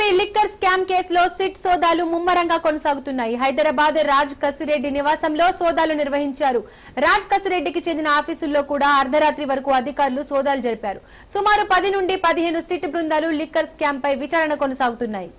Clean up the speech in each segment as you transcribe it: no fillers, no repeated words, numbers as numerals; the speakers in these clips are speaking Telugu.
ఏపీ లిక్కర్ స్కామ్ కేసులో సిట్ సోదాలు ముమ్మరంగా కొనసాగుతున్నాయి. హైదరాబాద్ రాజ్ కసిరెడ్డి నివాసంలో సోదాలు నిర్వహించారు. రాజ్ కసిరెడ్డికి చెందిన ఆఫీసుల్లో కూడా అర్ధరాత్రి వరకు అధికారులు సోదాలు జరిపారు. సుమారు 10 నుండి 15 సిట్ బృందాలు లిక్కర్ స్కామ్ పై విచారణ కొనసాగుతున్నాయి.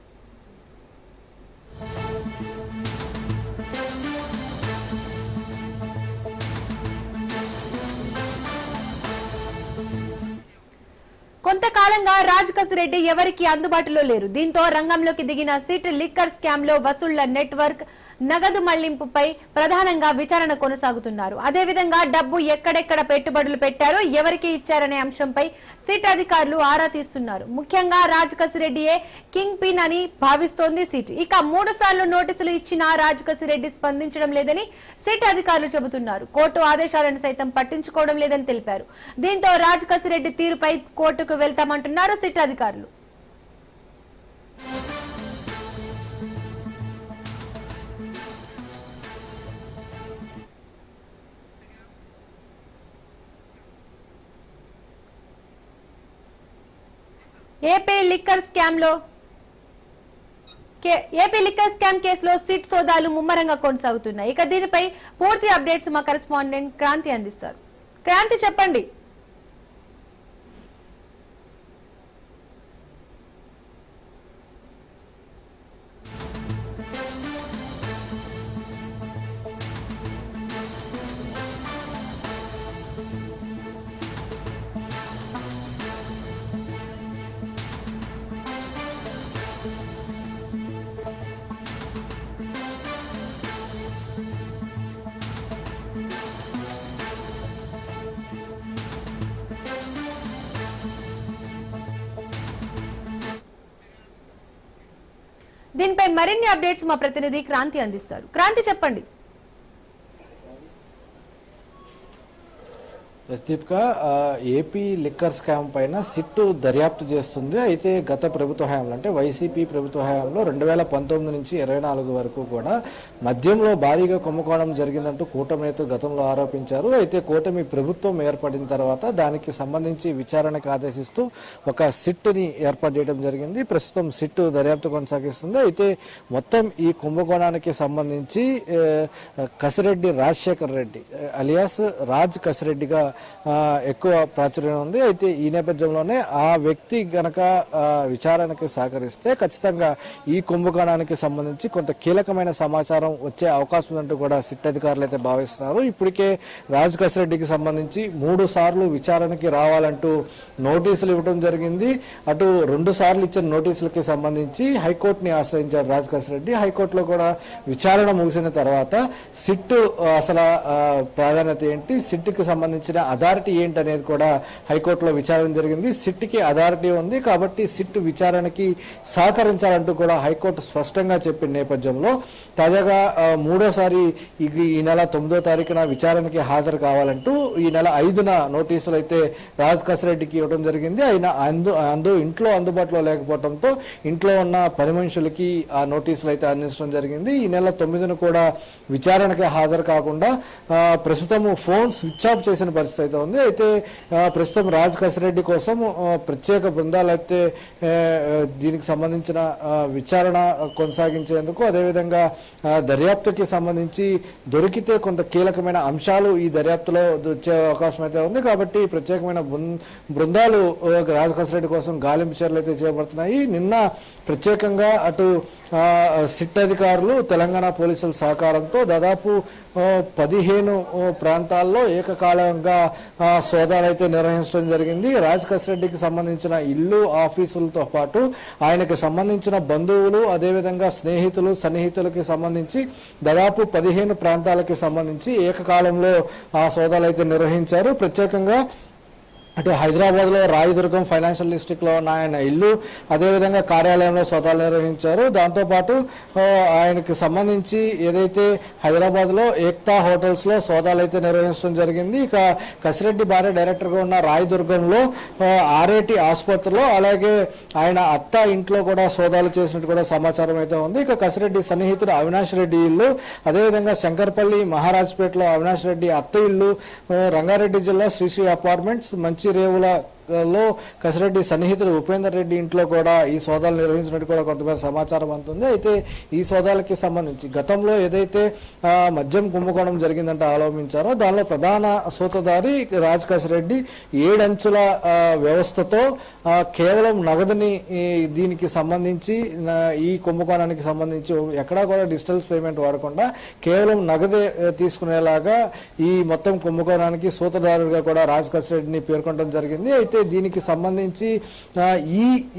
కొంతకాలంగా రాజ్ కసిరెడ్డి ఎవరికి అందుబాటులో లేరు. దీంతో రంగంలోకి దిగిన సిట్ లిక్కర్ స్కామ్ లో వసూళ్ల నెట్వర్క్, నగదు మళ్లింపుపై ప్రధానంగా విచారణ కొనసాగుతున్నారు. అదేవిధంగా డబ్బు ఎక్కడెక్కడ పెట్టుబడులు పెట్టారో, ఎవరికి ఇచ్చారనే అంశంపై సిట్ అధికారులు ఆరా తీస్తున్నారు. ముఖ్యంగా రాజ్ కసిరెడ్డియే కింగ్ పిన్ అని భావిస్తోంది సిట్. ఇక 3 సార్లు నోటీసులు ఇచ్చినా రాజ్ కసిరెడ్డి స్పందించడం లేదని సిట్ అధికారులు చెబుతున్నారు. కోర్టు ఆదేశాలను సైతం పట్టించుకోవడం లేదని తెలిపారు. దీంతో రాజ్ కసిరెడ్డి తీరుపై కోర్టుకు వెళ్తామంటున్నారు సిట్ అధికారులు. ఏపీ లిక్కర్ స్కామ్ కేసులో సిట్ సోదాలు ముమ్మరంగా కొనసాగుతున్నాయి. ఇక దీనిపై పూర్తి అప్డేట్స్ మా కరెస్పాండెంట్ క్రాంతి అందిస్తారు. క్రాంతి, చెప్పండి. దీనిపై మరిన్ని అప్డేట్స్ మా ప్రతినిధి క్రాంతి అందిస్తారు. క్రాంతి, చెప్పండి. దీపిక, ఏపీ లిక్కర్ స్కామ్ పైన సిట్ దర్యాప్తు చేస్తుంది. అయితే గత ప్రభుత్వ హయాంలో, అంటే వైసీపీ ప్రభుత్వ హయాంలో 2019 నుంచి 24 వరకు కూడా మద్యంలో భారీగా కుంభకోణం జరిగిందంటూ కూటమి నేతలు గతంలో ఆరోపించారు. అయితే కూటమి ప్రభుత్వం ఏర్పడిన తర్వాత దానికి సంబంధించి విచారణకు ఆదేశిస్తూ ఒక సిట్ని ఏర్పాటు చేయడం జరిగింది. ప్రస్తుతం సిట్ దర్యాప్తు కొనసాగిస్తుంది. అయితే మొత్తం ఈ కుంభకోణానికి సంబంధించి కసిరెడ్డి రాజశేఖర్ రెడ్డి అలియాస్ రాజ్ కసిరెడ్డిగా ఎక్కువ ప్రాచుర్యం ఉంది. అయితే ఈ నేపథ్యంలోనే ఆ వ్యక్తి గనక విచారణకి సహకరిస్తే ఖచ్చితంగా ఈ కుంభకోణానికి సంబంధించి కొంత కీలకమైన సమాచారం వచ్చే అవకాశం ఉందంటూ కూడా సిట్ అధికారులు అయితే భావిస్తున్నారు. ఇప్పటికే రాజ్ కసిరెడ్డికి సంబంధించి 3 సార్లు విచారణకి రావాలంటూ నోటీసులు ఇవ్వడం జరిగింది. అటు 2 సార్లు ఇచ్చిన నోటీసులకి సంబంధించి హైకోర్టుని ఆశ్రయించారు రాజ్ కసిరెడ్డి. హైకోర్టులో కూడా విచారణ ముగిసిన తర్వాత సిట్ అసలు ప్రాధాన్యత ఏంటి, సిట్కి సంబంధించిన అథారిటీ ఏంటి అనేది కూడా హైకోర్టులో విచారణ జరిగింది. సిట్కి అథారిటీ ఉంది కాబట్టి సిట్ విచారణకి సహకరించాలంటూ కూడా హైకోర్టు స్పష్టంగా చెప్పిన నేపథ్యంలో తాజాగా 3వసారి ఈ నెల 9వ తారీఖున విచారణకి హాజరు కావాలంటూ ఈ నెల 5న నోటీసులు అయితే రాజ్ కసిరెడ్డికి ఇవ్వడం జరిగింది. ఆయన ఇంట్లో అందుబాటులో లేకపోవడంతో ఇంట్లో ఉన్న పని మనుషులకి ఆ నోటీసులు అయితే అందించడం జరిగింది. ఈ నెల 9న కూడా విచారణకి హాజరు కాకుండా ప్రస్తుతం ఫోన్ స్విచ్ ఆఫ్ చేసిన పరిస్థితి అయితే ఉంది. అయితే ప్రస్తుతం రాజ్ కసిరెడ్డి కోసం ప్రత్యేక బృందాలు అయితే దీనికి సంబంధించిన విచారణ కొనసాగించేందుకు, అదేవిధంగా దర్యాప్తుకి సంబంధించి దొరికితే కొంత కీలకమైన అంశాలు ఈ దర్యాప్తులో వచ్చే అవకాశం అయితే ఉంది. కాబట్టి ప్రత్యేకమైన బృందాలు రాజ్ కసిరెడ్డి కోసం గాలింపు చర్యలు అయితే చేపడుతున్నాయి. నిన్న ప్రత్యేకంగా అటు సిట్ అధికారులు, తెలంగాణ పోలీసుల సహకారంతో దాదాపు 15 ప్రాంతాల్లో ఏకకాలంగా సోదాలు అయితే నిర్వహించడం జరిగింది. రాజ్ కసిరెడ్డికి సంబంధించిన ఇల్లు, ఆఫీసులతో పాటు ఆయనకు సంబంధించిన బంధువులు, అదేవిధంగా స్నేహితులు, సన్నిహితులకి సంబంధించి దాదాపు 15 ప్రాంతాలకి సంబంధించి ఏకకాలంలో ఆ సోదాలు అయితే నిర్వహించారు. ప్రత్యేకంగా అటు హైదరాబాద్ లో రాయదుర్గం ఫైనాన్షియల్ డిస్ట్రిక్ట్ లో ఉన్న ఆయన ఇల్లు, అదేవిధంగా కార్యాలయంలో సోదాలు నిర్వహించారు. దాంతోపాటు ఆయనకు సంబంధించి ఏదైతే హైదరాబాద్ లో ఏక్తా హోటల్స్ లో సోదాలు అయితే నిర్వహించడం జరిగింది. ఇక కసిరెడ్డి భార్య డైరెక్టర్ గా ఉన్న రాయదుర్గంలో ఆర్ఏటి ఆసుపత్రిలో, అలాగే ఆయన అత్త ఇంట్లో కూడా సోదాలు చేసినట్టు కూడా సమాచారం అయితే ఉంది. ఇక కసిరెడ్డి సన్నిహితుడు అవినాష్ రెడ్డి ఇల్లు, అదేవిధంగా శంకర్పల్లి మహారాజ్పేటలో అవినాష్ రెడ్డి అత్త ఇల్లు, రంగారెడ్డి జిల్లా శ్రీశ్రీ అపార్ట్మెంట్స్, మంచి రేవుల లో కసిరెడ్డి సన్నిహితుడు ఉపేందర్ రెడ్డి ఇంట్లో కూడా ఈ సోదాలు నిర్వహించినట్టు కూడా కొంతమేర సమాచారం అందుతుంది. అయితే ఈ సోదాలకి సంబంధించి గతంలో ఏదైతే మద్యం కుంభకోణం జరిగిందంటే ఆలోచించారో దానిలో ప్రధాన సూత్రధారి రాజ్ కసిరెడ్డి 7 అంచుల వ్యవస్థతో కేవలం నగదుని దీనికి సంబంధించి ఈ కుంభకోణానికి సంబంధించి ఎక్కడా కూడా డిజిటల్ పేమెంట్ వాడకుండా కేవలం నగదే తీసుకునేలాగా ఈ మొత్తం కుంభకోణానికి సూత్రధారుడిగా కూడా రాజ్ కసిరెడ్డిని పేర్కొనడం జరిగింది. అయితే దీనికి సంబంధించి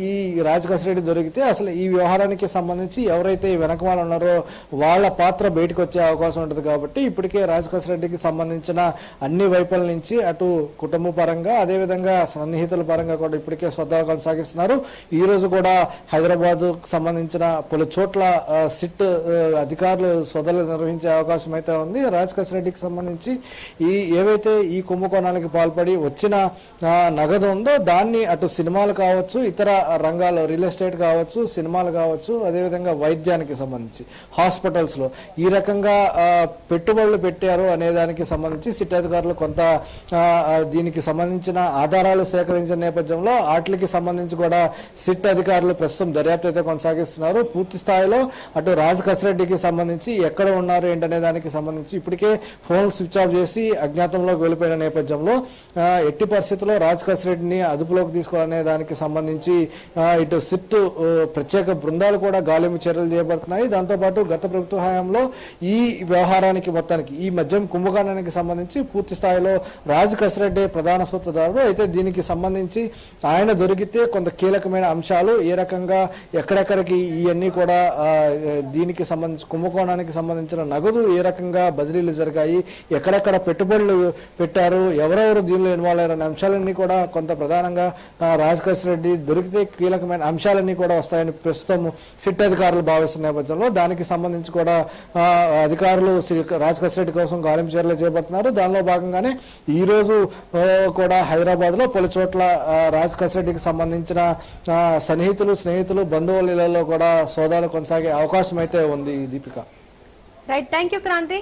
ఈ రాజ్ కసిరెడ్డి దొరికితే అసలు ఈ వ్యవహారానికి సంబంధించి ఎవరైతే వెనకమాల ఉన్నారో వాళ్ళ పాత్ర బయటకు వచ్చే అవకాశం ఉంటుంది. కాబట్టి ఇప్పటికే రాజ్ కసిరెడ్డికి సంబంధించిన అన్ని వైపుల నుంచి అటు కుటుంబ పరంగా అదేవిధంగా సన్నిహితుల పరంగా కూడా ఇప్పటికే సోదాలు కొనసాగిస్తున్నారు. ఈ రోజు కూడా హైదరాబాద్ సంబంధించిన పలు చోట్ల సిట్ అధికారులు సోదాలు నిర్వహించే అవకాశం అయితే ఉంది. రాజ్ కసిరెడ్డికి సంబంధించి ఏవైతే ఈ కుంభకోణాలకు పాల్పడి వచ్చిన నగదు ఉందో దాన్ని అటు సినిమాలు కావచ్చు, ఇతర రంగాల్లో రియల్ ఎస్టేట్ కావచ్చు, సినిమాలు కావచ్చు, అదేవిధంగా వైద్యానికి సంబంధించి హాస్పిటల్స్ లో ఈ రకంగా పెట్టుబడులు పెట్టారు అనే దానికి సంబంధించి సిట్ అధికారులు కొంత దీనికి సంబంధించిన ఆధారాలు సేకరించిన నేపథ్యంలో వాటికి సంబంధించి కూడా సిట్ అధికారులు ప్రస్తుతం దర్యాప్తు అయితే కొనసాగిస్తున్నారు. పూర్తి స్థాయిలో అటు రాజ్ కసిరెడ్డికి సంబంధించి ఎక్కడ ఉన్నారు ఏంటనే దానికి సంబంధించి ఇప్పటికే ఫోన్ స్విచ్ ఆఫ్ చేసి అజ్ఞాతంలోకి వెళ్ళిపోయిన నేపథ్యంలో ఎట్టి పరిస్థితుల్లో రాజ్ కసిరెడ్డిని అదుపులోకి తీసుకోవాలనే దానికి సంబంధించి ఇటు సిట్ ప్రత్యేక బృందాలు కూడా గాలింపు చర్యలు చేపడుతున్నాయి. దాంతోపాటు గత ప్రభుత్వ హయాంలో ఈ వ్యవహారానికి మొత్తానికి ఈ మద్యం కుంభకోణానికి సంబంధించి పూర్తి స్థాయిలో రాజ్ కసిరెడ్డి ప్రధాన సూత్రధారుడు. అయితే దీనికి సంబంధించి ఆయన దొరికితే కొంత కీలకమైన అంశాలు ఏ రకంగా ఎక్కడెక్కడికి ఇవన్నీ కూడా దీనికి సంబంధించి కుంభకోణానికి సంబంధించిన నగదు ఏ రకంగా బదిలీలు జరిగాయి, ఎక్కడెక్కడ పెట్టుబడులు పెట్టారు, ఎవరెవరు దీనిలో ఇన్వాల్వ్ అయ్యారనే అంశాలన్నీ కూడా కొంత ప్రధానంగా రాజ్ కసిరెడ్డి దొరికితే కీలకమైన అంశాలన్నీ కూడా వస్తాయని ప్రస్తుతం సిట్ అధికారులు భావిస్తున్న నేపథ్యంలో దానికి సంబంధించి కూడా అధికారులు రాజ్ కసిరెడ్డి కోసం గాలింపు చర్యలు చేపడుతున్నారు. దానిలో భాగంగానే ఈ రోజు కూడా హైదరాబాద్ లో పలు చోట్ల రాజ్ కసిరెడ్డికి సంబంధించిన సన్నిహితులు, స్నేహితులు, బంధువుల ఇళ్లలో కూడా సోదాలు కొనసాగే అవకాశం అయితే ఉంది. Deepika. Right, thank you Kranthi.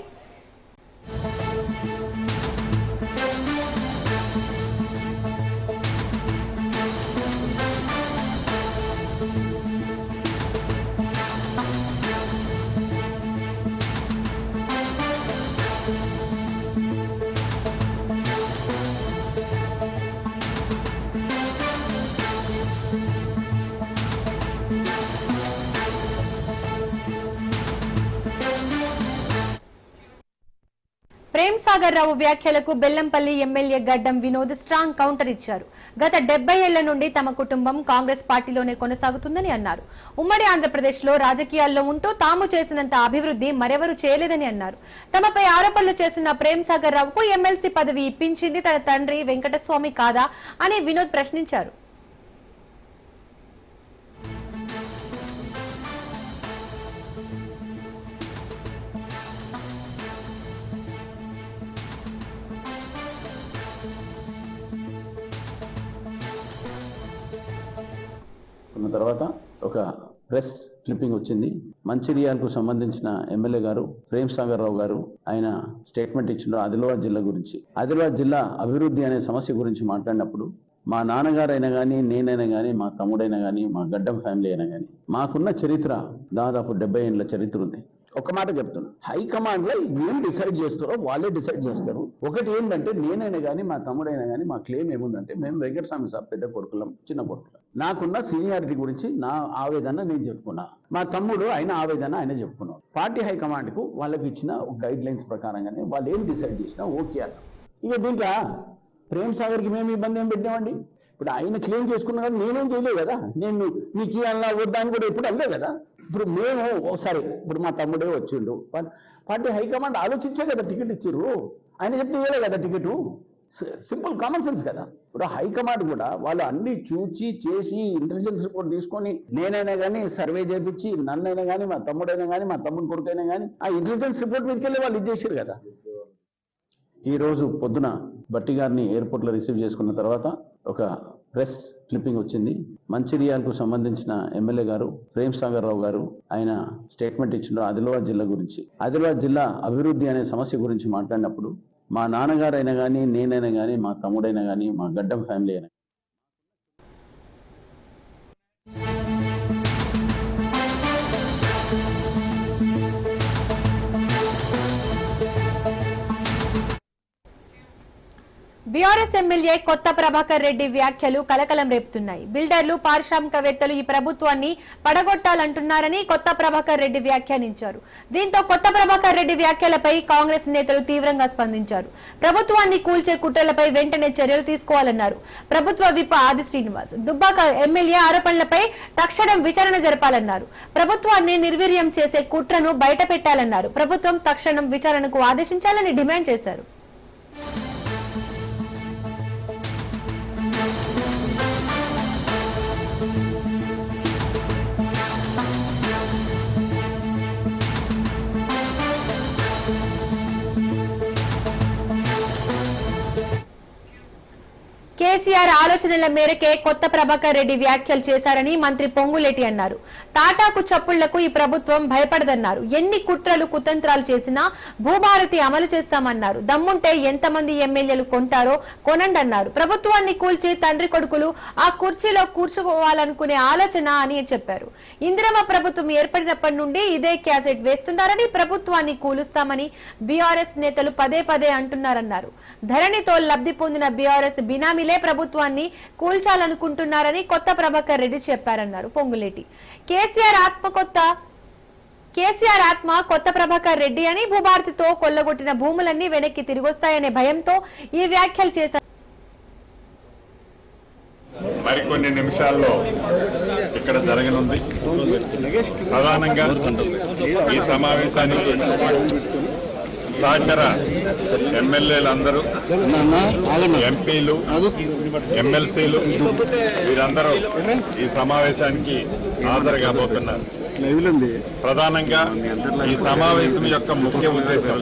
Prem Sagar Rao వ్యాఖ్యలకు బెల్లంపల్లి ఎమ్మెల్యే గడ్డం వినోద్ స్ట్రాంగ్ కౌంటర్ ఇచ్చారు. గత 70 ఏళ్ల నుండి తమ కుటుంబం కాంగ్రెస్ పార్టీలోనే కొనసాగుతుందని అన్నారు. ఉమ్మడి ఆంధ్రప్రదేశ్ లో రాజకీయాల్లో ఉంటూ తాము చేసినంత అభివృద్ధి మరెవరూ చేయలేదని అన్నారు. తమపై ఆరోపణలు చేస్తున్న ప్రేమ్ సాగర్ రావుకు ఎమ్మెల్సీ పదవి ఇప్పించింది తన తండ్రి వెంకటస్వామి కాదా అని వినోద్ ప్రశ్నించారు. తర్వాత ఒక ప్రెస్ క్లిప్పింగ్ వచ్చింది. మంచిర్యాలకు సంబంధించిన ఎమ్మెల్యే గారు ప్రేమ్ సాగర్ రావు గారు ఆయన స్టేట్మెంట్ ఇచ్చిండ్రు ఆదిలాబాద్ జిల్లా గురించి. ఆదిలాబాద్ జిల్లా అభివృద్ధి అనే సమస్య గురించి మాట్లాడినప్పుడు మా నాన్నగారైనా కానీ, నేనైనా కానీ, మా తమ్ముడైనా కానీ, మా గడ్డం ఫ్యామిలీ అయినా కానీ మాకున్న చరిత్ర దాదాపు 70 ఏళ్ళ చరిత్ర ఉంది. ఒక మాట చెప్తున్నా, హైకమాండ్ లో ఏం డిసైడ్ చేస్తారో వాళ్ళే డిసైడ్ చేస్తారు. ఒకటి ఏంటంటే నేనైనా కానీ, మా తమ్ముడైనా కానీ మా క్లెయిమ్ ఏముందంటే మేము వెంకటస్వామి సాబ్ పెద్ద కొడుకులం, చిన్న కొడుకులం. నాకున్న సీనియారిటీ గురించి నా ఆవేదన నేను చెప్పుకున్నా, మా తమ్ముడు ఆయన ఆవేదన ఆయన చెప్పుకున్నాడు. పార్టీ హైకమాండ్ కు వాళ్ళకి ఇచ్చిన గైడ్ లైన్స్ ప్రకారంగానే వాళ్ళు ఏం డిసైడ్ చేసినా ఓకే అన్న. ఇక దీంట్లో ప్రేమ్ సాగర్కి మేము ఇబ్బంది ఏం పెట్టామండి? ఇప్పుడు ఆయన క్లెయిమ్ చేసుకున్నా కానీ నేనేం చేయలేదు కదా. నేను నీకు అలా వద్దా అని కూడా ఎప్పుడు అనలే కదా. ఇప్పుడు మేము ఒకసారి ఇప్పుడు మా తమ్ముడే వచ్చిండు, పార్టీ హైకమాండ్ ఆలోచించే కదా టికెట్ ఇచ్చిర్రు. ఆయన చెప్తే ఇవ్వలే కదా టికెట్. సింపుల్ కామన్ సెన్స్ కదా. ఇప్పుడు హైకమాండ్ కూడా వాళ్ళు అన్ని చూచి చేసి ఇంటెలిజెన్స్ రిపోర్ట్ తీసుకొని నేనైనా కానీ సర్వే చేయించి నన్నైనా కానీ, మా తమ్ముడైనా కానీ, మా తమ్ముని కొడుకైనా కానీ ఆ ఇంటెలిజెన్స్ రిపోర్ట్ మీదకెళ్ళి వాళ్ళు ఇది చేశారు కదా. ఈ రోజు పొద్దున బట్టి గారిని ఎయిర్పోర్ట్లో రిసీవ్ చేసుకున్న తర్వాత ఒక ప్రెస్ క్లిప్పింగ్ వచ్చింది. మంచిర్యాలకు సంబంధించిన ఎమ్మెల్యే గారు ప్రేమ్ సాగర్ రావు గారు ఆయన స్టేట్మెంట్ ఇచ్చిండ్రు ఆదిలాబాద్ జిల్లా గురించి. ఆదిలాబాద్ జిల్లా అభివృద్ధి అనే సమస్య గురించి మాట్లాడినప్పుడు మా నాన్నగారైనా కానీ, నేనైనా కానీ, మా తమ్ముడైనా కానీ, మా గడ్డం ఫ్యామిలీ అయినా బీఆర్ఎస్ ఎమ్మెల్యే కొత్త ప్రభాకర్ రెడ్డి వ్యాఖ్యలు కలకలం రేపుతున్నాయి. బిల్డర్లు, పారిశ్రామికవేత్తలు ఈ ప్రభుత్వాన్ని పడగొట్టాలంటున్నారని కొత్త ప్రభాకర్ రెడ్డి వ్యాఖ్యానించారు. దీంతో కొత్త ప్రభాకర్ రెడ్డి వ్యాఖ్యలపై కాంగ్రెస్ నేతలు తీవ్రంగా స్పందించారు. ప్రభుత్వాన్ని కూల్చే కుట్రలపై వెంటనే చర్యలు తీసుకోవాలన్నారు. ప్రభుత్వ విప్ ఆది శ్రీనివాస్ దుబ్బాక ఎమ్మెల్యే ఆరోపణలపై తక్షణం విచారణ జరపాలన్నారు. ప్రభుత్వాన్ని నిర్వీర్యం చేసే కుట్రను బయటపెట్టాలన్నారు. ప్రభుత్వం తక్షణం విచారణకు ఆదేశించాలని డిమాండ్ చేశారు. కేసీఆర్ ఆలోచనల మేరకే కొత్త ప్రభాకర్ రెడ్డి వ్యాఖ్యలు చేశారని మంత్రి పొంగులేటి అన్నారు. తాటాకు చప్పుళ్లకు ఈ ప్రభుత్వం భయపడదన్నారు. ఎన్ని కుట్రలు కుతంత్రాలు చేసినా భూభారతి అమలు చేస్తామన్నారు. దమ్ముంటే ఎంతమంది ఎమ్మెల్యేలు కొంటారో కొనండి అన్నారు. ప్రభుత్వాన్ని కూల్చి తండ్రి కొడుకులు ఆ కుర్చీలో కూర్చోవాలనుకునే ఆలోచన అని చెప్పారు. ఇందిరమ్మ ప్రభుత్వం ఏర్పడినప్పటి నుండి ఇదే క్యాసెట్ వేస్తున్నారని, ప్రభుత్వాన్ని కూలుస్తామని బీఆర్ఎస్ నేతలు పదే పదే అంటున్నారన్నారు. ధరణితో లబ్ధి పొందిన బీఆర్ఎస్ బినామీలే ప్రభుత్వాన్ని కూల్చాలనుకుంటున్నారని కొత్త ప్రభాకర్ రెడ్డి చెప్పారన్నారు పొంగులేటి. కేసీఆర్ ఆత్మ కొత్త ప్రభాకర్ రెడ్డి అని, భూభారతితో కొల్లగొట్టిన భూములన్నీ వెనక్కి తిరిగొస్తాయనే భయంతో ఈ వ్యాఖ్యలు చేశారు. మరికొన్ని నిమిషాల్లో ఇక్కడ జరగనుంది. ప్రధానంగా ఈ సమావేశానికి సహచర ఎమ్మెల్యేలందరూ, ఎంపీలు, ఎమ్మెల్సీలు వీరందరూ ఈ సమావేశానికి హాజరు కాబోతున్నారు. ప్రధానంగా ఈ సమావేశం యొక్క ముఖ్య ఉద్దేశం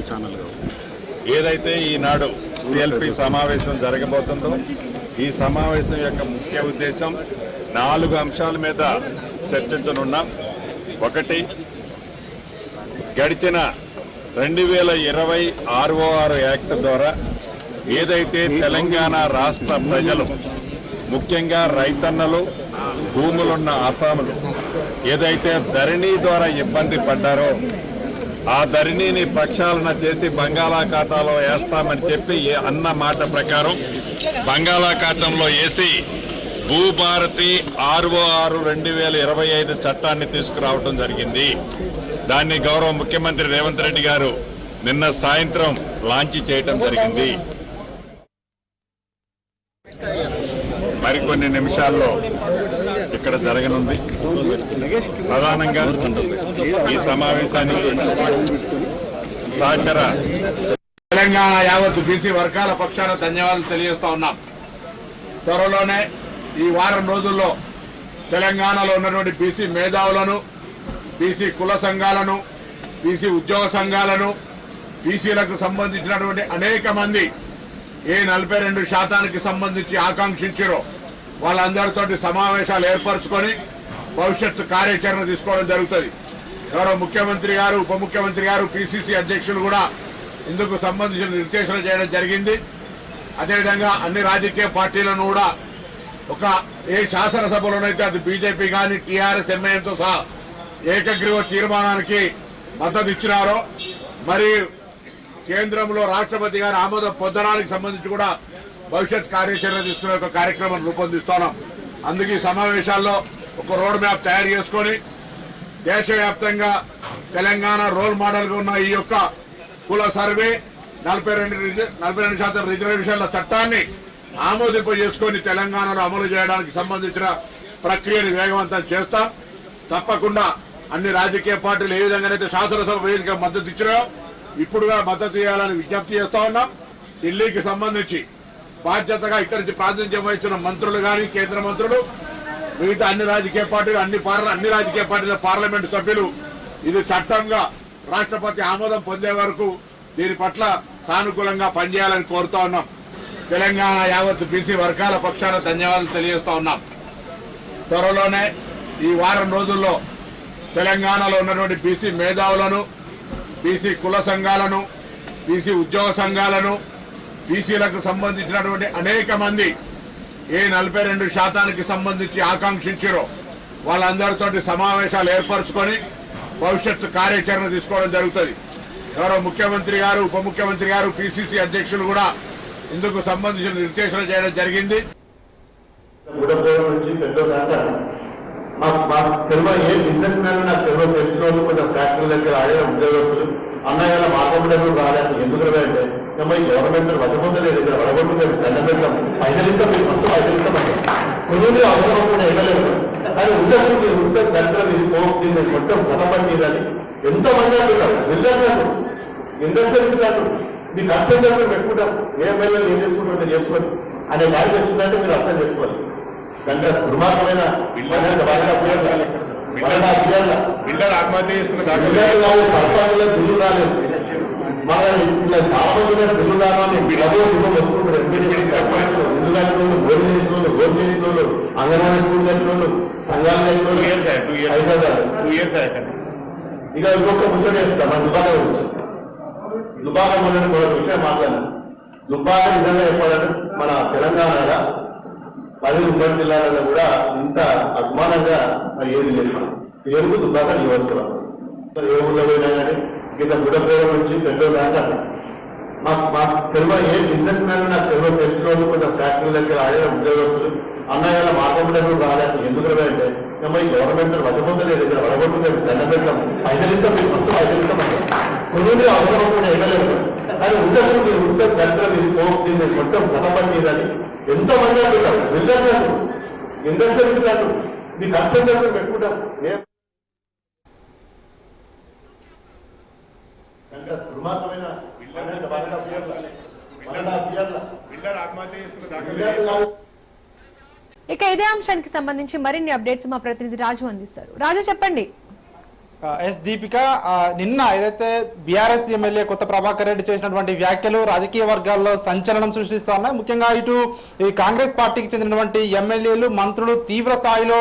ఏదైతే ఈనాడు సిఎల్పి సమావేశం జరగబోతుందో ఈ సమావేశం యొక్క ముఖ్య ఉద్దేశం 4 అంశాల మీద చర్చించనున్నాం. ఒకటి, గడిచిన 2020 ROR యాక్ట్ ద్వారా ఏదైతే తెలంగాణ రాష్ట్ర ప్రజలు, ముఖ్యంగా రైతన్నలు, భూములున్న ఆసాములు ఏదైతే ధరణి ద్వారా ఇబ్బంది పడ్డారో ఆ ధరణిని ప్రక్షాళన చేసి బంగాళాఖాతంలో వేస్తామని చెప్పి అన్న మాట ప్రకారం బంగాళాఖాతంలో వేసి భూభారతి ROR 2025 చట్టాన్ని తీసుకురావడం జరిగింది. దాన్ని గౌరవ ముఖ్యమంత్రి రేవంత్ రెడ్డి గారు నిన్న సాయంత్రం లాంచ్ చేయడం జరిగింది. మరికొన్ని నిమిషాల్లో ఇక్కడ జరగనుంది. ప్రధానంగా ఈ సమావేశానికి సహచర తెలంగాణ యావత్తు బీసీ వర్గాల పక్షాన ధన్యవాదాలు తెలియజేస్తా ఉన్నాం. త్వరలోనే ఈ వారం రోజుల్లో తెలంగాణలో ఉన్నటువంటి బీసీ మేధావులను, బీసీ కుల సంఘాలను, బీసీ ఉద్యోగ సంఘాలను, బీసీలకు సంబంధించినటువంటి అనేక మంది 42% సంబంధించి ఆకాంక్షించారో వాళ్ళందరితోటి సమావేశాలు ఏర్పరచుకొని భవిష్యత్తు కార్యాచరణ తీసుకోవడం జరుగుతుంది. గౌరవ ముఖ్యమంత్రి గారు, ఉప ముఖ్యమంత్రి గారు, పిసిసి అధ్యక్షులు కూడా ఇందుకు సంబంధించిన నిర్దేశనం చేయడం జరిగింది. అదేవిధంగా అన్ని రాజకీయ పార్టీలను కూడా ఒక ఏ శాసనసభలోనైతే అది బీజేపీ కానీ టీఆర్ఎస్ ఎంఐఎంతో సహా ఏకగ్రీవ తీర్మానానికి మద్దతు ఇచ్చినారో, మరి కేంద్రంలో రాష్ట్రపతి గారి ఆమోదం పొందడానికి సంబంధించి కూడా భవిష్యత్ కార్యాచరణ తీసుకునే ఒక కార్యక్రమం రూపొందిస్తున్నాం. అందుకే ఈ సమావేశాల్లో ఒక రోడ్ మ్యాప్ తయారు చేసుకొని దేశవ్యాప్తంగా తెలంగాణ రోల్ మోడల్గా ఉన్న ఈ యొక్క కుల సర్వే 42% రిజర్వేషన్ల చట్టాన్ని ఆమోదింపజేసుకొని తెలంగాణలో అమలు చేయడానికి సంబంధించిన ప్రక్రియను వేగవంతం చేస్తాం. తప్పకుండా అన్ని రాజకీయ పార్టీలు ఏ విధంగానైతే శాసనసభ వేదిక మద్దతు ఇచ్చినాయో ఇప్పుడు కూడా మద్దతు ఇవ్వాలని విజ్ఞప్తి చేస్తా ఉన్నాం. ఢిల్లీకి సంబంధించి బాధ్యతగా ఇక్కడి నుంచి ప్రాతినిధ్యం వహిస్తున్న మంత్రులు కానీ, కేంద్ర మంత్రులు, మిగతా అన్ని రాజకీయ పార్టీలు, అన్ని రాజకీయ పార్టీల పార్లమెంటు సభ్యులు ఇది చట్టంగా రాష్ట్రపతి ఆమోదం పొందే వరకు దీని పట్ల సానుకూలంగా పనిచేయాలని కోరుతా ఉన్నాం. తెలంగాణ యావత్తు బీసీ వర్గాల పక్షాన ధన్యవాదాలు తెలియజేస్తా ఉన్నాం. త్వరలోనే ఈ వారం రోజుల్లో తెలంగాణలో ఉన్నటువంటి బీసీ మేధావులను, బీసీ కుల సంఘాలను, బీసీ ఉద్యోగ సంఘాలను, బీసీలకు సంబంధించినటువంటి అనేక మంది 42% సంబంధించి ఆకాంక్షించారో వాళ్ళందరితోటి సమావేశాలు ఏర్పరచుకొని భవిష్యత్తు కార్యాచరణ తీసుకోవడం జరుగుతుంది. గౌరవ ముఖ్యమంత్రి గారు, ఉప ముఖ్యమంత్రి గారు, పిసిసి అధ్యక్షులు కూడా ఇందుకు సంబంధించిన నిర్దేశనం చేయడం జరిగింది. బుడపూర్ నుంచి పెద్దోళ్ళు అంటారు మాకు తెలివ ఏ బిజినెస్ మ్యాన్ నాకు తెలిసిన రోజు కొంచెం ఫ్యాక్టరీ దగ్గర ఆడే ఉద్యోగస్తులు అన్నయ్య మా కంపెనీ రాలేదు ఎందుకు అంటే ఈ గవర్నమెంట్ వసపోతలేదు ఇక్కడ వడగొట్టులేదు దండం పెట్టాం పైసలు ఇస్తాం మీకు వస్తూ పైసలు ఇస్తామంటే కొన్ని అవసరం కూడా ఇవ్వలేదు కానీ ఉద్యోగులు ఉత్సవ దగ్గర ఇది దీన్ని మొత్తం పొలపట్టిదని ఎంతో మంది అంటున్నారు బిల్డర్స్ అంటారు ఇండస్ట్రియల్స్ అంటారు మీ కన్సల్ట్ పెట్టుకుంటారు ఏ మహిళలు ఏం చేసుకుంటారో చేసుకోండి అనే దానికి వచ్చిందంటే మీరు అర్థం చేసుకోవాలి కనుక దుర్మార్గమైన బిల్డర్ ఆత్మహత్య చేసుకున్న సర్పంచుల బిల్లు రాలేదు మన ఇలా చాలా మంది బిల్లు రావాలని ఎందుకంటే ఓట్లు చేసిన వాళ్ళు ఓట్లు చేసిన వాళ్ళు అంగన్వాడీ స్కూల్ చేసిన వాళ్ళు సంఘాలు ఇక ఇంకొక ముచ్చట చెప్తా మన దుబాక గురించి దుబాక మొన్న మరొక విషయం మాట్లాడాను దుబాక నిజంగా చెప్పాలంటే మన తెలంగాణ 10 ఉమ్మడి జిల్లాలలో కూడా ఇంత అభిమానంగా ఏది లేదు మనం పేరుకు దుబ్బాక నియోజకవర్గం ఏ ఊళ్ళో పోయినా కానీ కింద బుడపూర్ నుంచి పెద్దోళ్ళు అంటారు మాకు తెలివ ఏ బిజినెస్ మ్యాన్ నాకు తెలిసిన రోజు కొంచెం ఫ్యాక్టరీ దగ్గర ఆడే ఉద్యోగస్తులు అన్నయ్య మా కంపెనీ రాలేదు ఎందుకు అంటే ఈ గవర్నమెంట్ వసపోతలేదు ఇక్కడ వడగొట్టులేదు దండం పెట్టాం పైసలు ఇస్తాం మీకు వస్తూ పైసలు ఇస్తామంటే కొన్ని అవసరం కూడా ఇవ్వలేదు కానీ ఉద్యోగులు ఉత్సవ దగ్గర దీన్ని మొత్తం పొలపట్టిదని ఎంతో మంది అంటున్నారు బిల్డర్స్ అంటారు ఇండస్ట్రియల్స్ అంటారు మీ కన్సల్ట్ పెట్టుకుంటారు దుర్మార్గమైన బిల్డర్ ఆత్మహత్య చేసుకున్న ఇక ఇదే అంశానికి సంబంధించి మరిన్ని అప్డేట్స్ మా ప్రతినిధి రాజు అందిస్తారు. రాజు చెప్పండి. ఎస్ దీపిక, నిన్న ఏదైతే బీఆర్ఎస్ ఎమ్మెల్యే కొత్త ప్రభాకర్ రెడ్డి చేసినటువంటి వ్యాఖ్యలు రాజకీయ వర్గాల్లో సంచలనం సృష్టిస్తా ఉన్నాయి. ముఖ్యంగా ఇటు ఈ కాంగ్రెస్ పార్టీకి చెందినటువంటి ఎమ్మెల్యేలు మంత్రులు తీవ్ర స్థాయిలో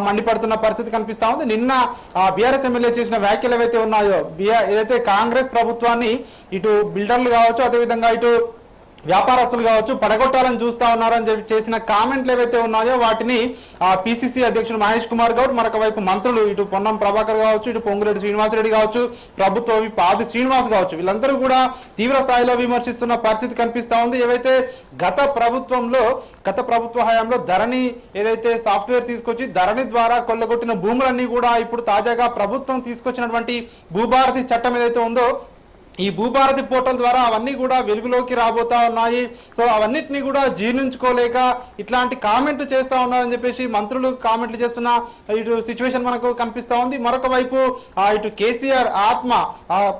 మండిపడుతున్న పరిస్థితి కనిపిస్తా ఉంది. నిన్న బీఆర్ఎస్ ఎమ్మెల్యే చేసిన వ్యాఖ్యలు ఏవైతే ఉన్నాయో, ఏదైతే కాంగ్రెస్ ప్రభుత్వాన్ని ఇటు బిల్డర్లు కావచ్చు, అదేవిధంగా ఇటు వ్యాపారస్తులు కావచ్చు పడగొట్టాలని చూస్తా ఉన్నారని చెప్పి చేసిన కామెంట్లు ఏవైతే ఉన్నాయో వాటిని పిసిసి అధ్యక్షుడు మహేష్ కుమార్ గౌడ్, మరొక వైపు మంత్రులు ఇటు పొన్నం ప్రభాకర్ కావచ్చు, ఇటు పొంగులేటి శ్రీనివాసరెడ్డి కావచ్చు, ప్రభుత్వ ఆది శ్రీనివాస్ కావచ్చు, వీళ్ళందరూ కూడా తీవ్ర స్థాయిలో విమర్శిస్తున్న పరిస్థితి కనిపిస్తా ఉంది. ఏవైతే గత ప్రభుత్వ హయాంలో ధరణి ఏదైతే సాఫ్ట్వేర్ తీసుకొచ్చి ధరణి ద్వారా కొల్లగొట్టిన భూములన్నీ కూడా ఇప్పుడు తాజాగా ప్రభుత్వం తీసుకొచ్చినటువంటి భూభారతి చట్టం ఏదైతే ఉందో ఈ భూభారతి పోర్టల్ ద్వారా అవన్నీ కూడా వెలుగులోకి రాబోతా ఉన్నాయి. సో అవన్నిటినీ కూడా జీర్ణించుకోలేక ఇట్లాంటి కామెంట్లు చేస్తా ఉన్నారని చెప్పేసి మంత్రులు కామెంట్లు చేస్తున్న ఇటు సిచ్యువేషన్ మనకు కనిపిస్తా ఉంది. మరొక వైపు ఇటు కేసీఆర్ ఆత్మ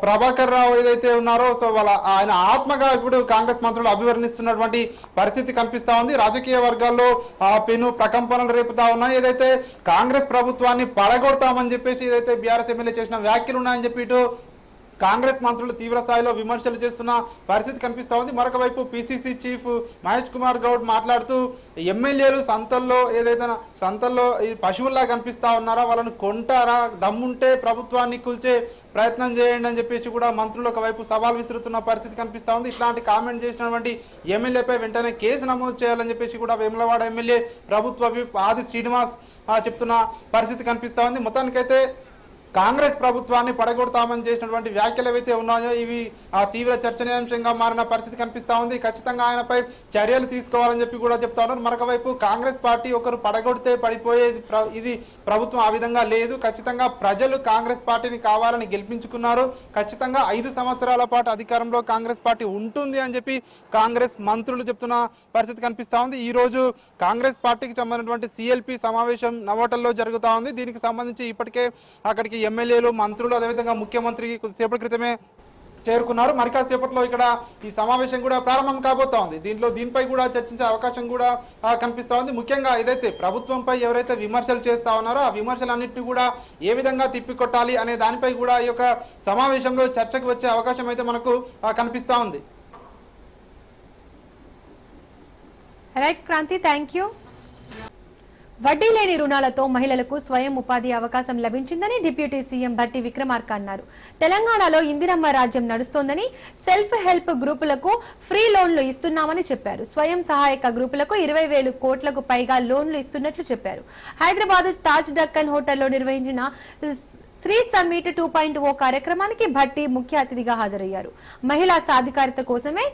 ప్రభాకర్ రావు ఏదైతే ఉన్నారో, సో ఆయన ఆత్మగా ఇప్పుడు కాంగ్రెస్ మంత్రులు అభివర్ణిస్తున్నటువంటి పరిస్థితి కనిపిస్తా ఉంది. రాజకీయ వర్గాల్లో పెను ప్రకంపనలు రేపుతా ఉన్నాయి. ఏదైతే కాంగ్రెస్ ప్రభుత్వాన్ని పడగొడతామని చెప్పేసి ఏదైతే బీఆర్ఎస్ ఎమ్మెల్యే చేసిన వ్యాఖ్యలు ఉన్నాయని చెప్పి ఇటు కాంగ్రెస్ మంత్రులు తీవ్ర స్థాయిలో విమర్శలు చేస్తున్న పరిస్థితి కనిపిస్తా ఉంది. మరొక వైపు పిసిసి చీఫ్ మహేష్ కుమార్ గౌడ్ మాట్లాడుతూ ఎమ్మెల్యేలు సంతల్లో ఈ పశువుల్లా కనిపిస్తా ఉన్నారా, వాళ్ళని కొంటారా, దమ్ముంటే ప్రభుత్వాన్ని కూల్చే ప్రయత్నం చేయండి అని చెప్పేసి కూడా మంత్రులు ఒకవైపు సవాల్ విసురుతున్న పరిస్థితి కనిపిస్తా ఉంది. ఇట్లాంటి కామెంట్ చేసినటువంటి ఎమ్మెల్యేపై వెంటనే కేసు నమోదు చేయాలని చెప్పేసి కూడా వేములవాడ ఎమ్మెల్యే ప్రభుత్వ విప్ ఆది శ్రీనివాస్ చెప్తున్న పరిస్థితి కనిపిస్తా ఉంది. మొత్తానికైతే కాంగ్రెస్ ప్రభుత్వాన్ని పడగొడతామని చేసినటువంటి వ్యాఖ్యలు ఏవైతే ఉన్నాయో ఇవి తీవ్ర చర్చనీయాంశంగా మారిన పరిస్థితి కనిపిస్తా ఉంది. ఖచ్చితంగా ఆయనపై చర్యలు తీసుకోవాలని చెప్పి కూడా చెప్తా ఉన్నారు. మరొక వైపు కాంగ్రెస్ పార్టీ ఒకరు పడగొడితే పడిపోయేది ఇది ప్రభుత్వం ఆ విధంగా లేదు. ఖచ్చితంగా ప్రజలు కాంగ్రెస్ పార్టీని కావాలని గెలిపించుకున్నారు. ఖచ్చితంగా 5 సంవత్సరాల పాటు అధికారంలో కాంగ్రెస్ పార్టీ ఉంటుంది అని చెప్పి కాంగ్రెస్ మంత్రులు చెప్తున్న పరిస్థితి కనిపిస్తా ఉంది. ఈ రోజు కాంగ్రెస్ పార్టీకి సంబంధించినటువంటి సిఎల్పి సమావేశం నవోటల్లో జరుగుతా ఉంది. దీనికి సంబంధించి ఇప్పటికే అక్కడికి ఎమ్మెల్యేలు, మంత్రులు, అదేవిధంగా ముఖ్యమంత్రి కొద్దిసేపటి క్రితమే చేరుకున్నారు. మరి కాసేపట్లో ఇక్కడ ఈ సమావేశం కూడా ప్రారంభం కాబోతా ఉంది. దీనిపై కూడా చర్చించే అవకాశం కూడా కనిపిస్తా ఉంది. ముఖ్యంగా ఏదైతే ప్రభుత్వంపై ఎవరైతే విమర్శలు చేస్తా ఉన్నారో ఆ విమర్శలన్నింటినీ కూడా ఏ విధంగా తిప్పికొట్టాలి అనే దానిపై కూడా ఈ యొక్క సమావేశంలో చర్చకు వచ్చే అవకాశం అయితే మనకు కనిపిస్తా ఉంది. Right Kranti, thank you. వడ్డీ లేని రుణాలతో మహిళలకు స్వయం ఉపాధి అవకాశం లభించిందని డిప్యూటీ సీఎం భట్టి విక్రమార్క అన్నారు. తెలంగాణలో ఇందిరమ్మ రాజ్యం నడుస్తోందని, సెల్ఫ్ హెల్ప్ గ్రూపులకు ఫ్రీ లోన్లు ఇస్తున్నామని చెప్పారు. స్వయం సహాయక గ్రూపులకు 20,000 కోట్లకు పైగా లోన్లు ఇస్తున్నట్లు చెప్పారు. హైదరాబాద్ తాజ్ డక్కన్ హోటల్లో నిర్వహించిన శ్రీ సమ్మిట్ 2.0 కార్యక్రమానికి భట్టి ముఖ్య అతిథిగా హాజరయ్యారు. మహిళా సాధికారత కోసమే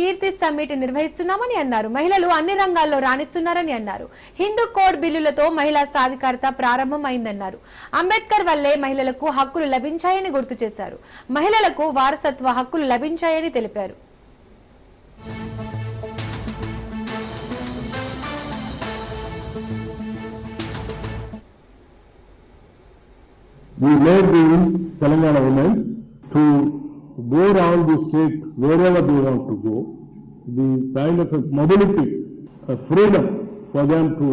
కీర్తి సమ్మిట్ నిర్వహిస్తున్నామని అన్నారు. మహిళలు అన్ని రంగాల్లో రాణిస్తున్నారని అన్నారు. హిందూ కోడ్ బిల్లులతో మహిళా సాధికారత ప్రారంభమైందన్నారు. అంబేద్కర్ వల్లే మహిళలకు హక్కులు లభించాయని గుర్తు చేశారు. మహిళలకు వారసత్వ హక్కులు లభించాయని తెలిపారు. We made the Telangana women to go around the state wherever they want to go. The kind of a mobility, a freedom for them to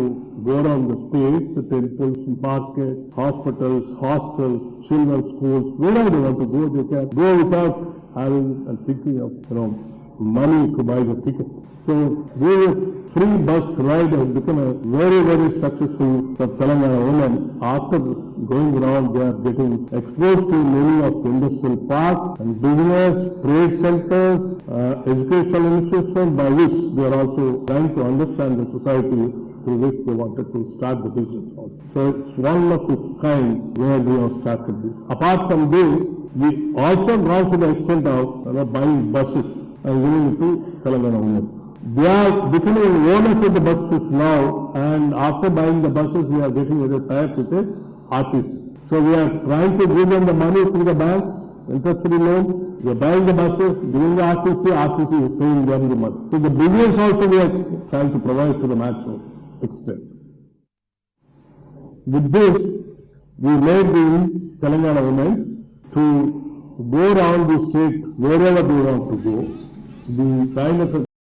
go around the state, the temples, markets, hospitals, hostels, children's schools, wherever they want to go, they can go without having and thinking of, money to buy the ticket. So the free bus ride has become a very, very successful for Telangana women. After going around, they are getting exposed to many of the industrial parks and business, trade centers, educational institutions by which they are also trying to understand the society through which they wanted to start the business also. So it's one of its kind where we have started this. Apart from this, we also gone to the extent of buying buses and giving it to Telangana women. They are becoming owners of the buses now, and after buying the buses, we are getting a tie-up with the RTC. So we are trying to give them the money through the banks, interest-free loan. We are buying the buses, giving the RTC is paying them the money. So the business also we are trying to provide to the maximum extent. With this, we made the Telangana women to go around the state wherever they want to go. The kind of a